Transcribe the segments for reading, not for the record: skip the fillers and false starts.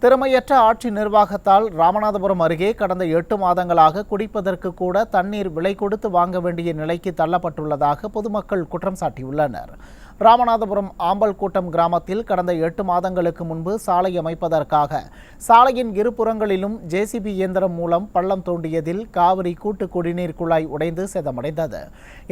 திறமையற்ற ஆட்சி நிர்வாகத்தால் ராமநாதபுரம் அருகே கடந்த 8 மாதங்களாக குடிப்பதற்கு கூட தண்ணீர் விலை கொடுத்து வாங்க வேண்டிய நிலைக்கு தள்ளப்பட்டுள்ளதாக பொதுமக்கள் குற்றம் சாட்டியுள்ளனர். ராமநாதபுரம் ஆம்பல்கூட்டம் கிராமத்தில் கடந்த 8 மாதங்களுக்கு முன்பு சாலை அமைப்பதற்காக சாலையின் இருபுறங்களிலும் ஜேசிபி இயந்திரம் மூலம் பள்ளம் தோண்டியதில் காவிரி கூட்டு குடிநீர் குழாய் உடைந்து சேதமடைந்தது.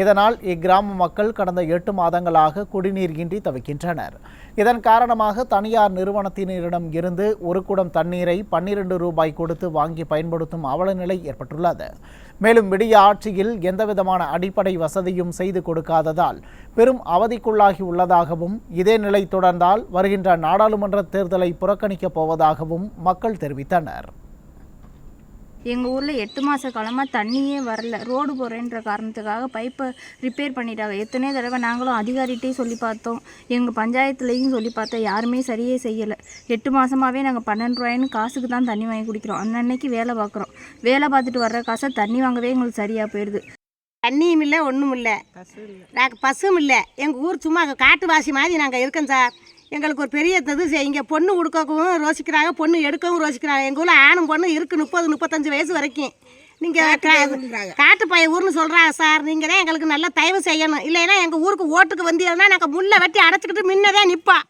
இதனால் இக்கிராம மக்கள் கடந்த 8 மாதங்களாக குடிநீர் இன்றி தவிக்கின்றனர். இதன் காரணமாக தனியார் நிறுவனத்தினரிடம் இருந்து ஒரு குடம் தண்ணீரை 12 ரூபாய் கொடுத்து வாங்கி பயன்படுத்தும் அவலநிலை ஏற்பட்டுள்ளது. மேலும் விடிய ஆட்சியில் எந்தவிதமான அடிப்படை வசதியும் செய்து கொடுக்காததால் பெரும் அவதிக்குள்ளாகி உள்ளதாகவும், இதே நிலை தொடர்ந்தால் வருகின்ற நாடாளுமன்ற தேர்தலை புறக்கணிக்கப் போவதாகவும் மக்கள் தெரிவித்தனர். எங்கள் ஊரில் 8 மாத காலமாக தண்ணியே வரல. ரோடு போகிறேன்ற காரணத்துக்காக பைப்பை ரிப்பேர் பண்ணிட்டாங்க. எத்தனை தடவை நாங்களும் அதிகாரிகிட்டே சொல்லி பார்த்தோம், எங்கள் பஞ்சாயத்துலேயும் சொல்லி பார்த்தோம். யாருமே சரியே செய்யலை. 8 மாதமாகவே நாங்கள் 12 ரூபாய்னு காசுக்கு தான் தண்ணி வாங்கி குடிக்கிறோம். அன்னன்னைக்கு வேலை பார்க்குறோம். வேலை பார்த்துட்டு வர்ற காசை தண்ணி வாங்கவே எங்களுக்கு சரியாக போயிடுது. தண்ணியும் இல்லை, ஒன்றும் இல்லை, நாங்கள் பசும் இல்லை. எங்கள் ஊர் சும்மா காட்டுவாசி மாதிரி நாங்கள் இருக்கோம் சார். எங்களுக்கு ஒரு பெரிய இது இங்கே பொண்ணு கொடுக்கவும் ரோசிக்கிறாங்க, பொண்ணு எடுக்கவும் ரோசிக்கிறாங்க. எங்கள் ஊரில் ஆணும் பொண்ணு இருக்குது 30-35 வயசு வரைக்கும். நீங்கள் காட்டு பைய ஊர்னு சொல்கிறாங்க சார். நீங்கள் தான் எங்களுக்கு நல்லா தயவு செய்யணும். இல்லைன்னா எங்கள் ஊருக்கு ஓட்டுக்கு வந்தீங்கன்னா நாங்கள் முள்ளை வெட்டி அடைச்சிக்கிட்டு முன்னே தான் நிற்போம்.